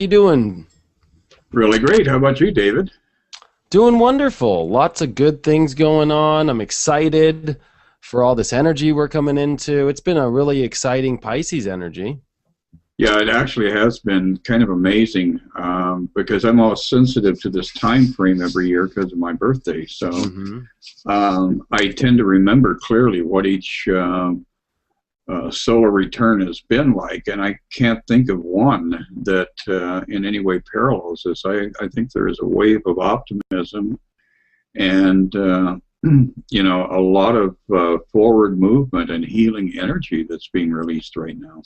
You doing? Really great. How about you, David? Doing wonderful. Lots of good things going on. I'm excited for all this energy we're coming into. It's been a really exciting Pisces energy. Yeah, it actually has been kind of amazing because I'm all sensitive to this time frame every year because of my birthday. So Hmm. I tend to remember clearly what each solar return has been like, and I can't think of one that in any way parallels this. I think there is a wave of optimism and a lot of forward movement and healing energy that's being released right now.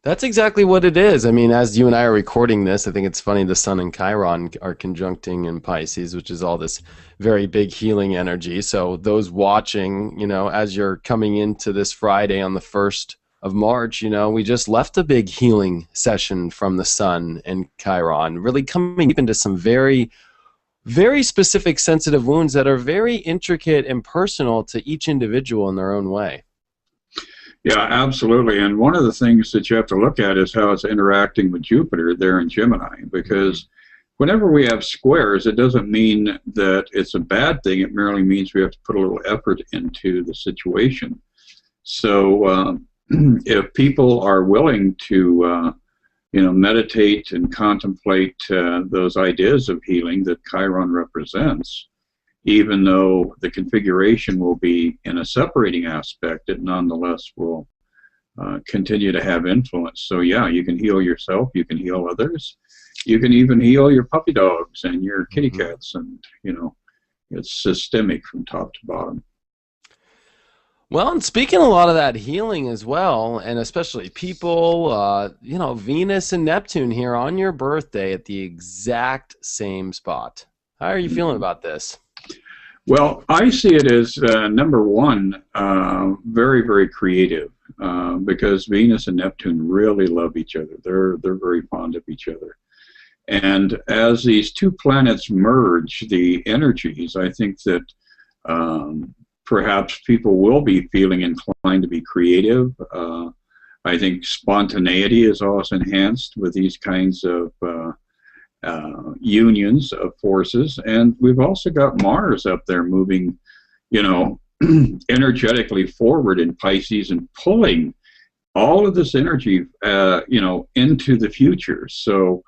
That's exactly what it is. I mean, as you and I are recording this, I think it's funny the Sun and Chiron are conjuncting in Pisces, which is all this very big healing energy. So those watching, as you're coming into this Friday on the 1st of March, we just left a big healing session from the Sun and Chiron, really coming deep into some very, very specific sensitive wounds that are very intricate and personal to each individual in their own way. Yeah, absolutely. And one of the things that you have to look at is how it's interacting with Jupiter there in Gemini, because whenever we have squares, it doesn't mean that it's a bad thing. It merely means we have to put a little effort into the situation. So if people are willing to, meditate and contemplate those ideas of healing that Chiron represents, even though the configuration will be in a separating aspect, it nonetheless will continue to have influence. So yeah, you can heal yourself, you can heal others, you can even heal your puppy dogs and your kitty Mhm. cats, and it's systemic from top to bottom. Well, and speaking a lot of that healing as well, and especially people, Venus and Neptune here on your birthday at the exact same spot. How are you feeling Mhm. about this? Well, I see it as number one, very, very creative, because Venus and Neptune really love each other. They're very fond of each other. And as these two planets merge the energies, I think that perhaps people will be feeling inclined to be creative. I think spontaneity is also enhanced with these kinds of unions of forces. And we've also got Mars up there moving, you know, energetically forward in Pisces and pulling all of this energy, into the future. So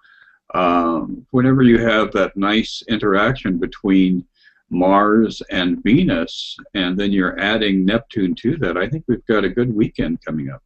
whenever you have that nice interaction between Mars and Venus, and then you're adding Neptune to that, I think we've got a good weekend coming up.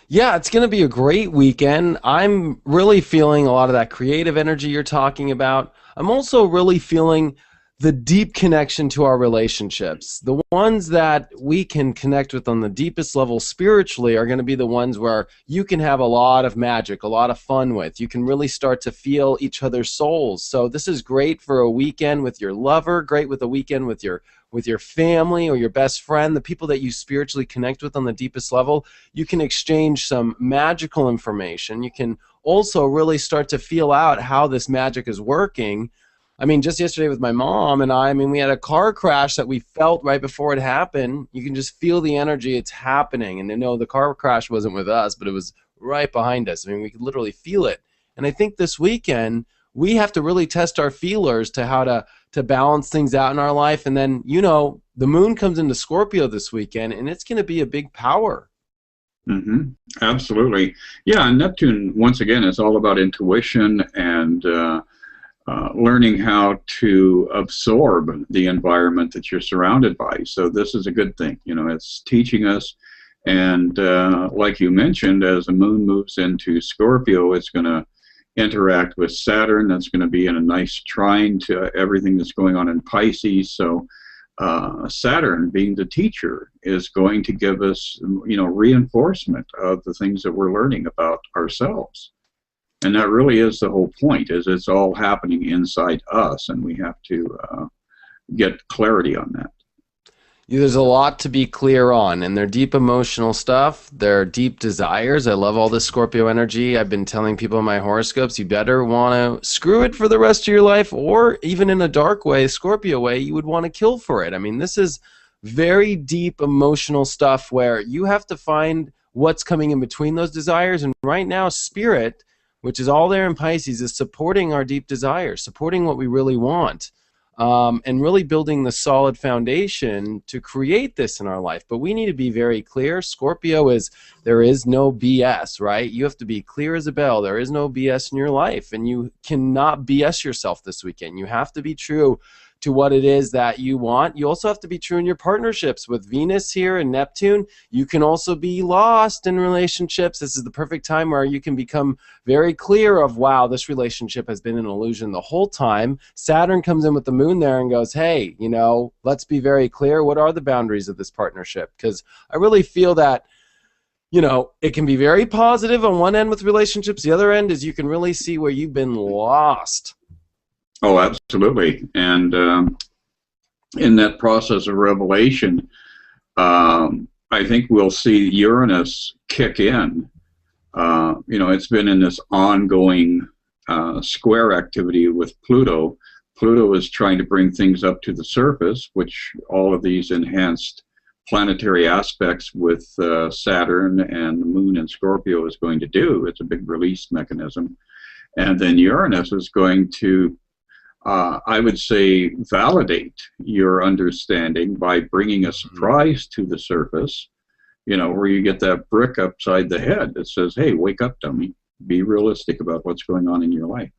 Yeah, it's going to be a great weekend. I'm really feeling a lot of that creative energy you're talking about. I'm also really feeling the deep connection to our relationships. The ones that we can connect with on the deepest level spiritually are going to be the ones where you can have a lot of magic, a lot of fun with. You can really start to feel each other's souls. So this is great for a weekend with your lover, great with a weekend with your family or your best friend, the people that you spiritually connect with on the deepest level. You can exchange some magical information. You can also really start to feel out how this magic is working. I mean, just yesterday with my mom and I mean, we had a car crash that we felt right before it happened. You can just feel the energy, it's happening. And the car crash wasn't with us, but it was right behind us. I mean, we could literally feel it. And I think this weekend, we have to really test our feelers to how to balance things out in our life. And then, the moon comes into Scorpio this weekend, and it's going to be a big power. Hmm. Absolutely. Yeah, and Neptune, once again, is all about intuition and learning how to absorb the environment that you're surrounded by. So this is a good thing. It's teaching us. And like you mentioned, as the moon moves into Scorpio, it's going to interact with Saturn. That's going to be in a nice trine to everything that's going on in Pisces. So Saturn, being the teacher, is going to give us, reinforcement of the things that we're learning about ourselves. And that really is the whole point, is it's all happening inside us, and we have to get clarity on that. There's a lot to be clear on, and their deep emotional stuff, their deep desires. I love all this Scorpio energy. I've been telling people in my horoscopes, you better want to screw it for the rest of your life, or even in a dark way, Scorpio way, you would want to kill for it. I mean, this is very deep emotional stuff where you have to find what's coming in between those desires. And right now, Spirit, which is all there in Pisces, is supporting our deep desires, supporting what we really want, and really building the solid foundation to create this in our life. But we need to be very clear. Scorpio is, there is no BS, right? You have to be clear as a bell. There is no BS in your life, and you cannot BS yourself this weekend. You have to be true to what it is that you want. You also have to be true in your partnerships. With Venus here and Neptune, you can also be lost in relationships. This is the perfect time where you can become very clear of, wow, this relationship has been an illusion the whole time. Saturn comes in with the moon there and goes, hey, you know, let's be very clear. What are the boundaries of this partnership? Because I really feel that, you know, it can be very positive on one end with relationships. The other end is you can really see where you've been lost. Oh, absolutely. And in that process of revelation, I think we'll see Uranus kick in. You know, it's been in this ongoing square activity with Pluto. Pluto is trying to bring things up to the surface, which all of these enhanced planetary aspects with Saturn and the moon in Scorpio is going to do. It's a big release mechanism. And then Uranus is going to, I would say, validate your understanding by bringing a surprise to the surface, you know, where you get that brick upside the head that says, hey, wake up, dummy. Be realistic about what's going on in your life.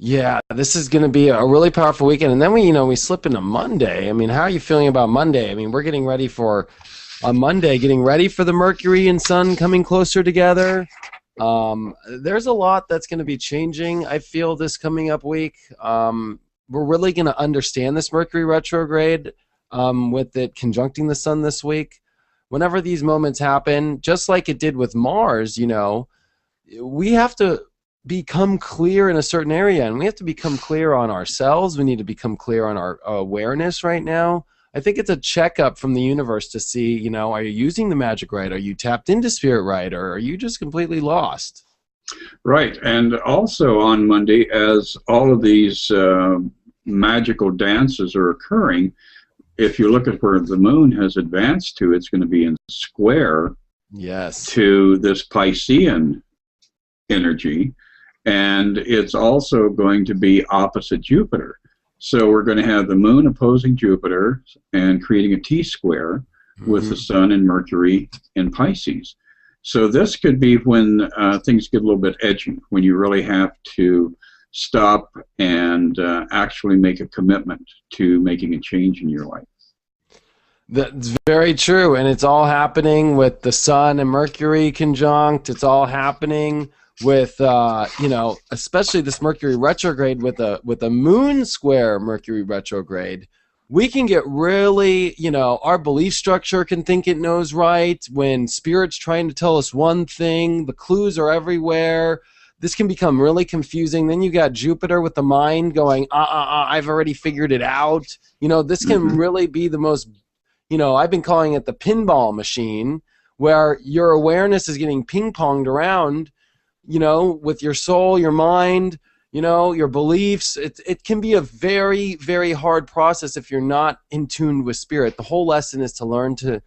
Yeah, this is going to be a really powerful weekend. And then we slip into Monday. I mean, how are you feeling about Monday? I mean, we're getting ready for, on Monday, getting ready for the Mercury and Sun coming closer together. There's a lot that's going to be changing, I feel, this coming up week. We're really going to understand this Mercury retrograde with it conjuncting the Sun this week. Whenever these moments happen, just like it did with Mars, you know, we have to become clear in a certain area, and we have to become clear on ourselves. We need to become clear on our awareness right now. I think it's a checkup from the universe to see, you know, are you using the magic right? Are you tapped into spirit right? Or are you just completely lost? Right. And also on Monday, as all of these magical dances are occurring, if you look at where the moon has advanced to, it's going to be in square to this Piscean energy. And it's also going to be opposite Jupiter. So we're going to have the moon opposing Jupiter and creating a T-square with the Sun and Mercury in Pisces. So this could be when things get a little bit edgy, when you really have to stop and actually make a commitment to making a change in your life. That's very true, and it's all happening with the Sun and Mercury conjunct. It's all happening with you know, especially this Mercury retrograde with a moon square Mercury retrograde. We can get really, you know, our belief structure can think it knows right. When Spirit's trying to tell us one thing, the clues are everywhere. This can become really confusing. Then you got Jupiter with the mind going, I've already figured it out. You know, this can really be the most, you know, I've been calling it the pinball machine, where your awareness is getting ping-ponged around, you know, with your soul, your mind, you know, your beliefs. It can be a very, very hard process if you're not in tune with Spirit. The whole lesson is to learn to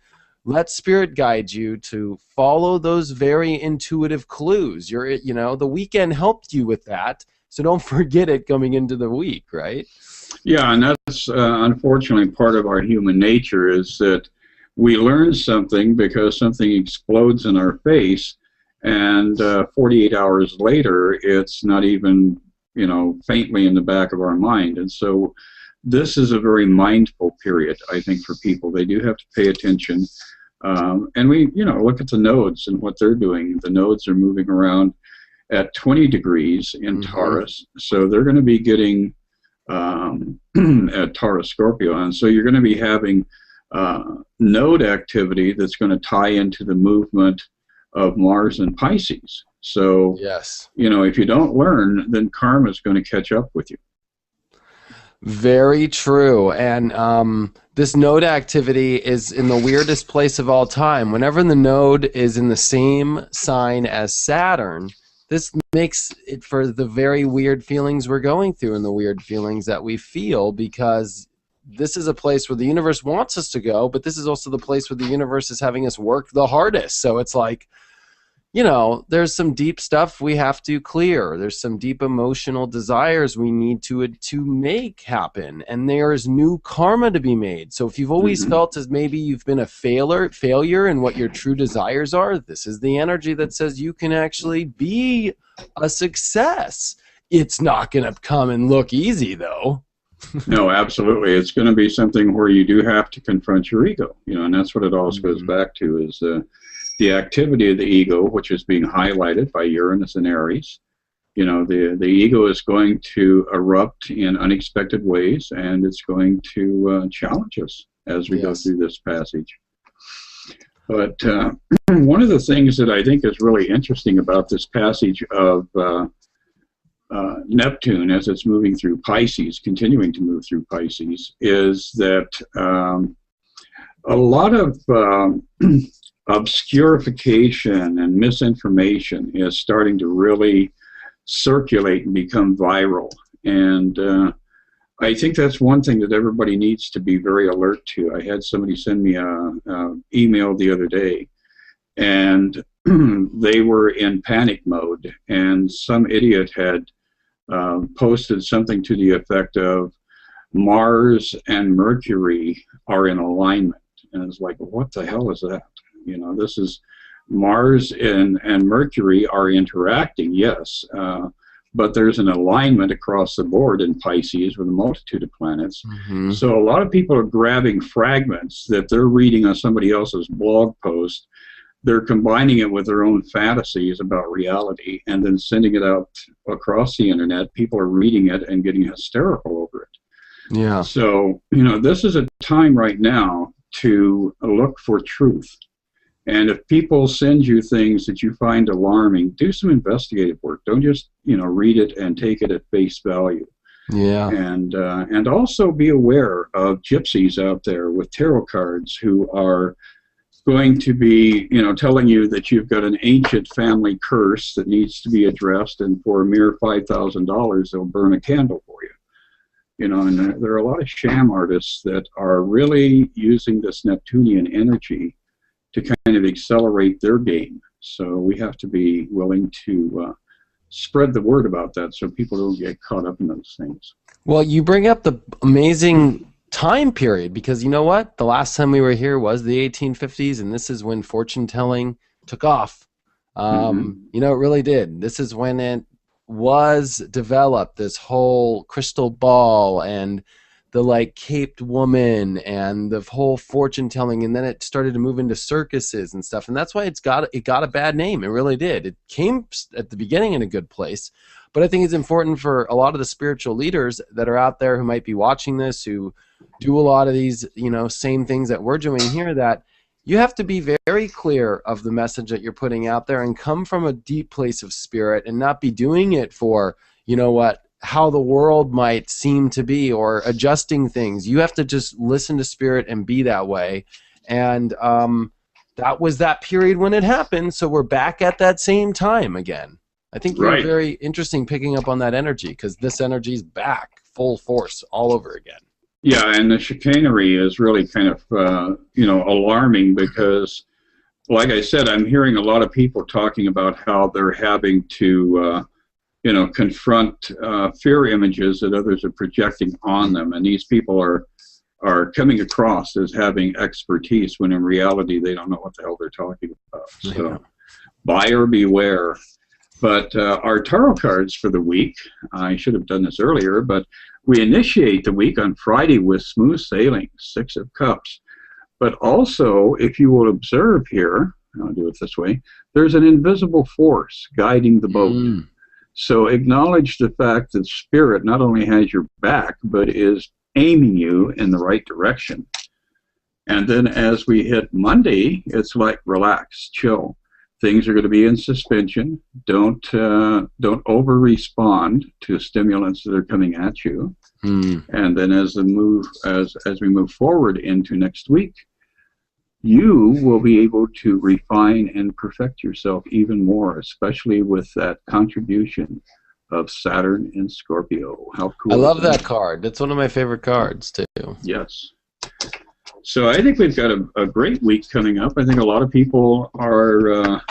let Spirit guide you, to follow those very intuitive clues. You know, the weekend helped you with that, so don't forget it coming into the week, right? Yeah, and that's unfortunately part of our human nature, is that we learn something because something explodes in our face, and 48 hours later, it's not even, you know, faintly in the back of our mind. And so this is a very mindful period, I think, for people. They do have to pay attention. And we, you know, look at the nodes and what they're doing. The nodes are moving around at 20 degrees in Taurus. So they're going to be getting at Taurus Scorpio. And so you're going to be having node activity that's going to tie into the movement of Mars and Pisces. So, you know, if you don't learn, then karma is going to catch up with you. Very true. And this node activity is in the weirdest place of all time. Whenever the node is in the same sign as Saturn, this makes it for the very weird feelings we're going through and the weird feelings that we feel, because this is a place where the universe wants us to go, but this is also the place where the universe is having us work the hardest. So it's like, there's some deep stuff we have to clear. There's some deep emotional desires we need to make happen, and there is new karma to be made. So if you've always felt as maybe you've been a failure in what your true desires are, this is the energy that says you can actually be a success. It's not going to come and look easy, though. No, absolutely. It's going to be something where you do have to confront your ego, and that's what it always goes back to, is the activity of the ego, which is being highlighted by Uranus and Aries. The ego is going to erupt in unexpected ways, and it's going to challenge us as we go through this passage. But one of the things that I think is really interesting about this passage of Neptune, as it's moving through Pisces, continuing to move through Pisces, is that a lot of obscurification and misinformation is starting to really circulate and become viral. And I think that's one thing that everybody needs to be very alert to. I had somebody send me an email the other day, and they were in panic mode, and some idiot had posted something to the effect of Mars and Mercury are in alignment. And it's like, what the hell is that? This is Mars and Mercury are interacting, yes, but there's an alignment across the board in Pisces with a multitude of planets. So a lot of people are grabbing fragments that they're reading on somebody else's blog post. They're combining it with their own fantasies about reality and then sending it out across the internet. People are reading it and getting hysterical over it. Yeah. So, this is a time right now to look for truth. And if people send you things that you find alarming, do some investigative work. Don't just, read it and take it at face value. Yeah. And also be aware of gypsies out there with tarot cards who are going to be, telling you that you've got an ancient family curse that needs to be addressed, and for a mere $5,000, they'll burn a candle for you. And there are a lot of sham artists that are really using this Neptunian energy to kind of accelerate their game. So we have to be willing to spread the word about that so people don't get caught up in those things. Well, you bring up the amazing time period, because you know what? The last time we were here was the 1850s, and this is when fortune telling took off. It really did. This is when it was developed, this whole crystal ball and the caped woman and the whole fortune telling, and then it started to move into circuses and stuff, and that's why it got a bad name. It really did. It came at the beginning in a good place, but I think it's important for a lot of the spiritual leaders that are out there who might be watching this, who do a lot of these same things that we're doing here, that you have to be very clear of the message that you're putting out there and come from a deep place of spirit and not be doing it for how the world might seem to be or adjusting things. You have to just listen to spirit and be that way. And that was that period when it happened, so we're back at that same time again. I think you're very interesting picking up on that energy, because this energy is back full force all over again. Yeah, and the chicanery is really kind of alarming, because like I said, I'm hearing a lot of people talking about how they're having to confront fear images that others are projecting on them, and these people are coming across as having expertise when in reality they don't know what the hell they're talking about. So buyer beware. But our tarot cards for the week, I should have done this earlier, but we initiate the week on Friday with smooth sailing, 6 of Cups. But also, if you will observe here, I'll do it this way, there's an invisible force guiding the boat. So acknowledge the fact that spirit not only has your back, but is aiming you in the right direction. And then as we hit Monday, it's like relax, chill. Things are going to be in suspension. Don't over-respond to stimulants that are coming at you. And then as we move forward into next week, you will be able to refine and perfect yourself even more, especially with that contribution of Saturn in Scorpio. How cool! I love that card. That's one of my favorite cards too. Yes. So I think we've got a great week coming up. I think a lot of people are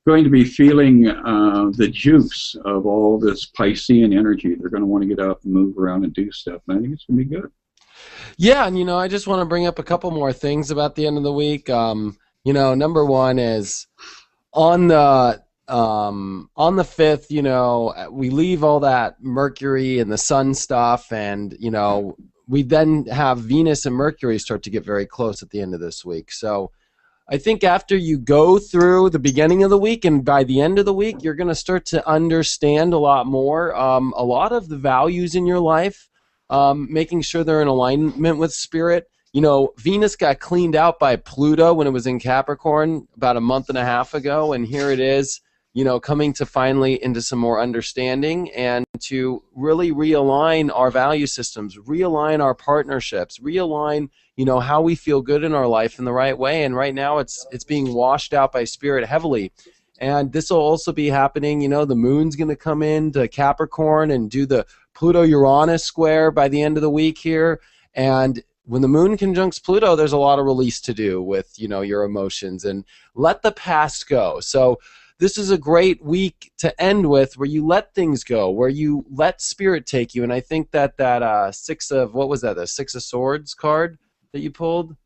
going to be feeling the juice of all this Piscean energy. They're going to want to get out and move around and do stuff. And I think it's going to be good. Yeah, and I just want to bring up a couple more things about the end of the week. Number one is on the 5th, we leave all that Mercury and the Sun stuff, and we then have Venus and Mercury start to get very close at the end of this week. So I think after you go through the beginning of the week and by the end of the week, you're going to start to understand a lot more, a lot of the values in your life, making sure they're in alignment with spirit. Venus got cleaned out by Pluto when it was in Capricorn about a month and a half ago, and here it is, coming to finally into some more understanding and to really realign our value systems, realign our partnerships, realign, how we feel good in our life in the right way. And right now it's being washed out by spirit heavily. And this will also be happening, the moon's going to come into Capricorn and do the Pluto-Uranus square by the end of the week here. And when the moon conjuncts Pluto, there's a lot of release to do with, your emotions, and let the past go. So this is a great week to end with, where you let things go, where you let spirit take you. And I think that the Six of Swords card that you pulled?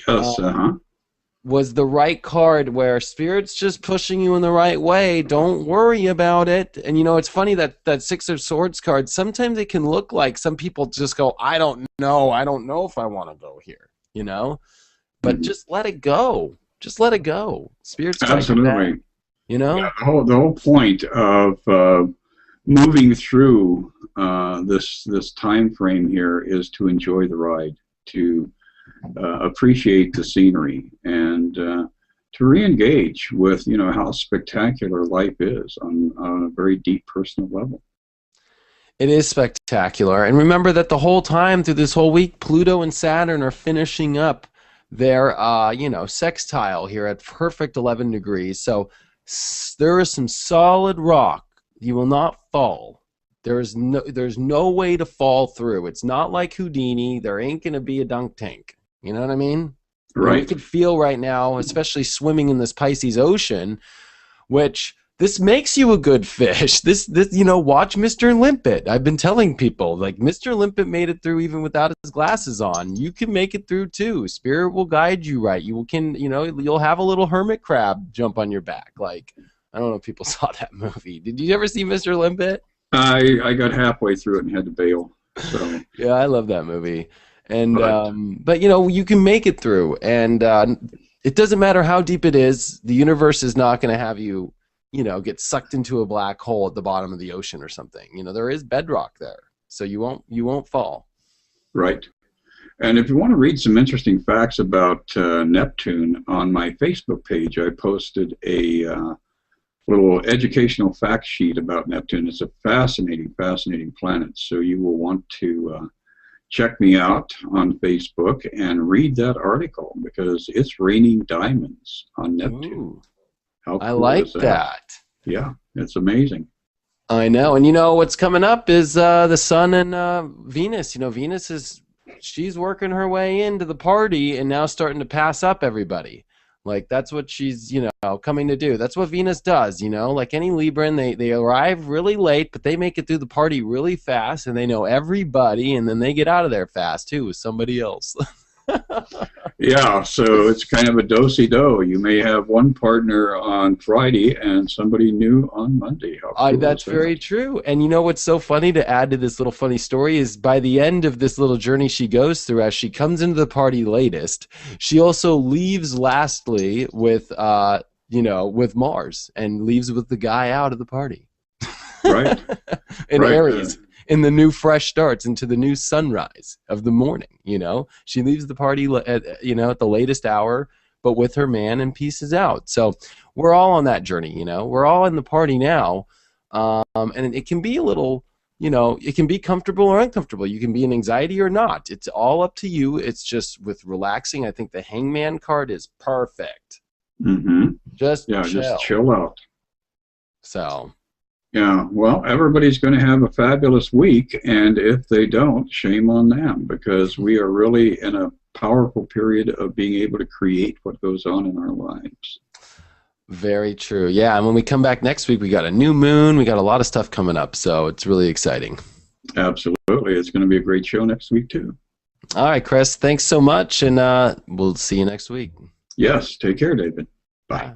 Yes, was the right card, where spirit's just pushing you in the right way. Don't worry about it. And it's funny that Six of Swords card, sometimes it can look like some people just go, I don't know if I want to go here, but just let it go. Just let it go. Spirit's absolutely. Yeah, the whole point of moving through this time frame here is to enjoy the ride, to appreciate the scenery, and to re-engage with how spectacular life is on a very deep personal level. It is spectacular. And remember that the whole time through this whole week, Pluto and Saturn are finishing up their sextile here at perfect 11 degrees. So there is some solid rock. You will not fall. There's no way to fall through. It's not like Houdini. There ain't going to be a dunk tank. You know what I mean? Right. You can feel right now, especially swimming in this Pisces ocean, which this makes you a good fish. This watch Mr. Limpet. I've been telling people, like, Mr. Limpet made it through even without his glasses on. You can make it through too. Spirit will guide you right. You'll have a little hermit crab jump on your back. Like, I don't know if people saw that movie. Did you ever see Mr. Limpet? I got halfway through it and had to bail. So yeah, I love that movie. And but you can make it through, and it doesn't matter how deep it is. The universe is not going to have you get sucked into a black hole at the bottom of the ocean or something. There is bedrock there, so you won't fall. Right. And if you want to read some interesting facts about Neptune, on my Facebook page, I posted a little educational fact sheet about Neptune. It's a fascinating planet. So you will want to check me out on Facebook and read that article, because it's raining diamonds on Neptune. Ooh, How cool I like is that. Yeah, it's amazing. I know. And what's coming up is the Sun and Venus. Venus she's working her way into the party and now starting to pass up everybody. Like, that's what she's, coming to do. That's what Venus does, Like any Libran, they arrive really late, but they make it through the party really fast, and they know everybody, and then they get out of there fast, too, with somebody else. Yeah, so it's kind of a do-si-do. You may have one partner on Friday and somebody new on Monday. That's very true. And what's so funny, to add to this little funny story, is by the end of this little journey she goes through, as she comes into the party latest, she also leaves lastly with with Mars, and leaves with the guy out of the party. Right. In right. Aries. In the new fresh starts, into the new sunrise of the morning, she leaves the party at the latest hour, but with her man, and pieces out. So we're all on that journey, we're all in the party now, and it can be a little, it can be comfortable or uncomfortable. You can be in anxiety or not. It's all up to you. It's just with relaxing. I think the Hangman card is perfect. Mm-hmm. Just chill out. So. Yeah, well, everybody's going to have a fabulous week, and if they don't, shame on them, because we are really in a powerful period of being able to create what goes on in our lives. Very true. Yeah, and when we come back next week, we got a new moon. We got a lot of stuff coming up, so it's really exciting. Absolutely. It's going to be a great show next week, too. All right, Chris, thanks so much, and we'll see you next week. Yes. Take care, David. Bye. Bye.